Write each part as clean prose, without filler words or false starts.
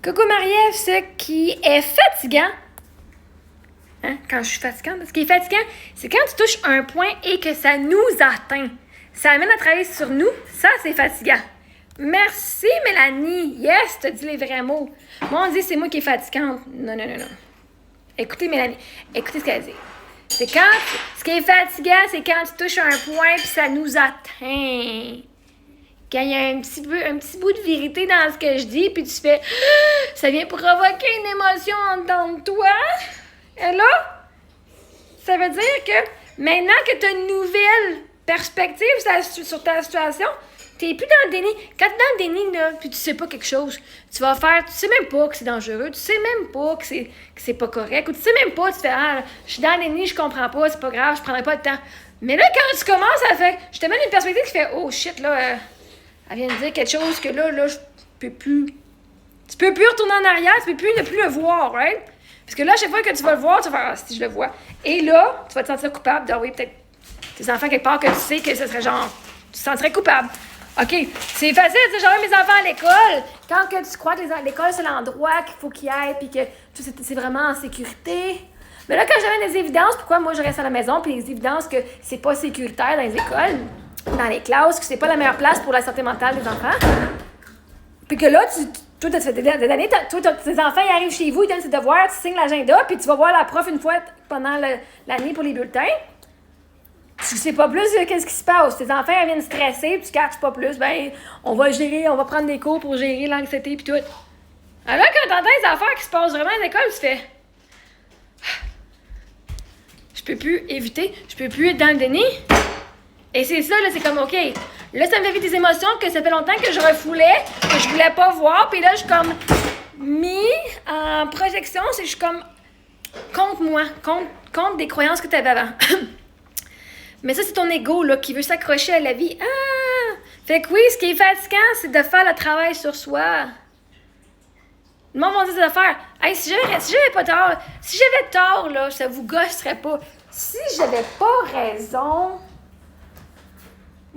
Coucou Marie-Ève, ce qui est fatigant, quand je suis fatigante, ce qui est fatigant, c'est quand tu touches un point et que ça nous atteint. Ça amène à travailler sur nous, ça c'est fatigant. Merci Mélanie, yes, t'as dit les vrais mots. Moi on dit c'est moi qui est fatigante. Non. Écoutez Mélanie, écoutez ce qu'elle dit. C'est quand, ce qui est fatigant, c'est quand tu touches un point puis ça nous atteint. Quand il y a un petit bout de vérité dans ce que je dis, puis tu fais « Ça vient provoquer une émotion en dedans de toi. » Et là, ça veut dire que maintenant que tu as une nouvelle perspective sur ta situation, tu n'es plus dans le déni. Quand tu es dans le déni, là, puis tu sais pas quelque chose, tu vas faire, tu sais même pas que c'est dangereux, tu sais même pas que c'est pas correct, ou tu sais même pas, tu fais « Ah, je suis dans le déni, je comprends pas, c'est pas grave, je prendrai pas de temps. » Mais là, quand tu commences à faire, je te mets une perspective qui fait « Oh shit, là, elle vient de dire quelque chose que là, je peux plus. » Tu peux plus retourner en arrière, tu peux plus ne plus le voir, right? Parce que là, chaque fois que tu vas le voir, tu vas faire « Ah, si je le vois. » Et là, tu vas te sentir coupable de, oui, peut-être tes enfants quelque part que tu sais que ce serait genre, tu te sentirais coupable. OK, c'est facile de dire, j'envoie mes enfants à l'école. Quand que tu crois que l'école, c'est l'endroit qu'il faut qu'ils aillent, puis que tout c'est vraiment en sécurité. Mais là, quand j'avais des évidences, pourquoi moi je reste à la maison, puis les évidences que c'est pas sécuritaire dans les écoles, dans les classes, que c'est pas la meilleure place pour la santé mentale des enfants. Puis que là, toi, ça fait des années, tes enfants, ils arrivent chez vous, ils donnent ses devoirs, tu signes l'agenda, puis tu vas voir la prof une fois pendant l'année pour les bulletins. Tu sais pas plus qu'est-ce qui se passe. Tes enfants, ils viennent stresser, puis tu catches pas plus. Ben, on va prendre des cours pour gérer l'anxiété, puis tout. Alors, quand t'entends les affaires qui se passent vraiment à l'école, tu fais... Je peux plus éviter, je peux plus être dans le déni. Et c'est ça, là, c'est comme, OK, là, ça me fait vivre des émotions que ça fait longtemps que je refoulais, que je voulais pas voir, puis là, je suis comme mis en projection, je suis comme contre moi, contre des croyances que tu avais avant. Mais ça, c'est ton ego, là, qui veut s'accrocher à la vie. Ah! Fait que oui, ce qui est fatigant, c'est de faire le travail sur soi. Le monde va dire des affaires. Hey, si j'avais pas tort, si j'avais tort, là, ça vous gosserait pas. Si j'avais pas raison...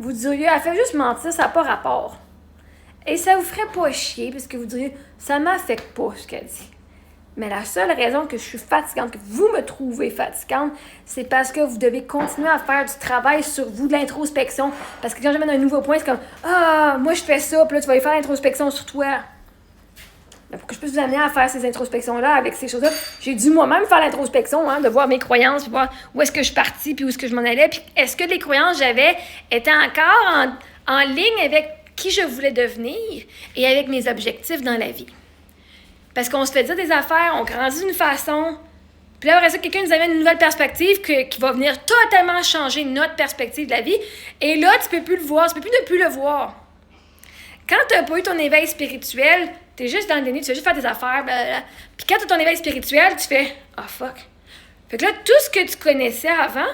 Vous diriez, elle fait juste mentir, ça n'a pas rapport. Et ça vous ferait pas chier, parce que vous diriez, ça m'affecte pas ce qu'elle dit. Mais la seule raison que je suis fatigante, que vous me trouvez fatigante, c'est parce que vous devez continuer à faire du travail sur vous, de l'introspection. Parce que quand j'amène un nouveau point, c'est comme, ah, moi je fais ça, puis là tu vas aller faire l'introspection sur toi. Mais pour que je puisse vous amener à faire ces introspections-là, avec ces choses-là, j'ai dû moi-même faire l'introspection, de voir mes croyances, puis voir où est-ce que je suis partie, puis où est-ce que je m'en allais, puis est-ce que les croyances que j'avais étaient encore en ligne avec qui je voulais devenir et avec mes objectifs dans la vie. Parce qu'on se fait dire des affaires, on grandit d'une façon, puis là, après ça, quelqu'un nous amène une nouvelle perspective qui va venir totalement changer notre perspective de la vie, et là, tu peux plus le voir, tu peux plus ne plus le voir. Quand tu n'as pas eu ton éveil spirituel, tu es juste dans le déni, tu fais juste faire tes affaires, blablabla. Puis quand tu as ton éveil spirituel, tu fais « Ah, fuck ». Fait que là, tout ce que tu connaissais avant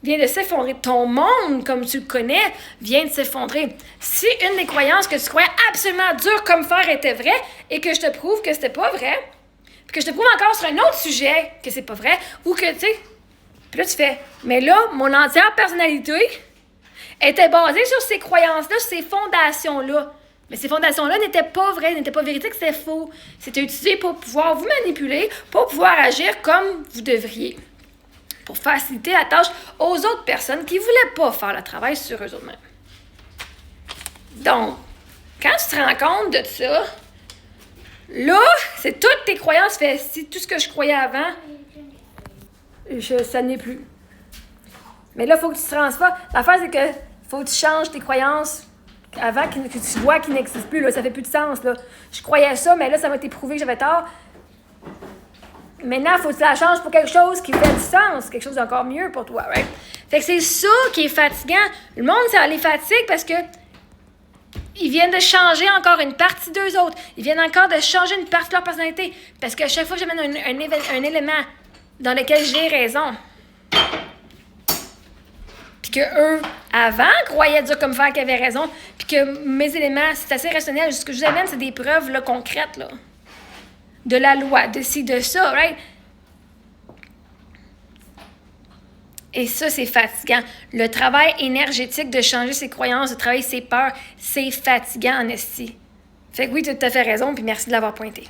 vient de s'effondrer. Ton monde, comme tu le connais, vient de s'effondrer. Si une des croyances que tu croyais absolument dur comme fer était vraie et que je te prouve que c'était pas vrai, puis que je te prouve encore sur un autre sujet que c'est pas vrai, ou que, tu sais... Puis là, tu fais « Mais là, mon entière personnalité était basée sur ces croyances-là, sur ces fondations-là. » Mais ces fondations-là n'étaient pas vraies, n'étaient pas véridiques, c'était faux. C'était utilisé pour pouvoir vous manipuler, pour pouvoir agir comme vous devriez. Pour faciliter la tâche aux autres personnes qui ne voulaient pas faire le travail sur eux-mêmes. Donc, quand tu te rends compte de ça, là, c'est toutes tes croyances, si tout ce que je croyais avant, ça n'est plus. Mais là, il faut que tu te transformes. L'affaire, c'est que faut que tu changes tes croyances avant que tu vois qu'ils n'existent plus, là, ça fait plus de sens, là. Je croyais ça, mais là, ça m'a été prouvé que j'avais tort. Maintenant, il faut que tu la changes pour quelque chose qui fait du sens, quelque chose d'encore mieux pour toi, right? Fait que c'est ça qui est fatigant. Le monde, ça les fatigue parce que ils viennent de changer encore une partie d'eux autres. Ils viennent encore de changer une partie de leur personnalité. Parce qu'à chaque fois que j'amène un élément dans lequel j'ai raison, puis qu'eux, avant, croyaient dur comme fer qu'ils avaient raison, puis que mes éléments, c'est assez rationnel. Ce que je vous amène, c'est des preuves là, concrètes, là, de la loi, de ci, de ça, right? Et ça, c'est fatigant. Le travail énergétique de changer ses croyances, de travailler ses peurs, c'est fatigant en esti. Fait que oui, tu as tout à fait raison, puis merci de l'avoir pointé.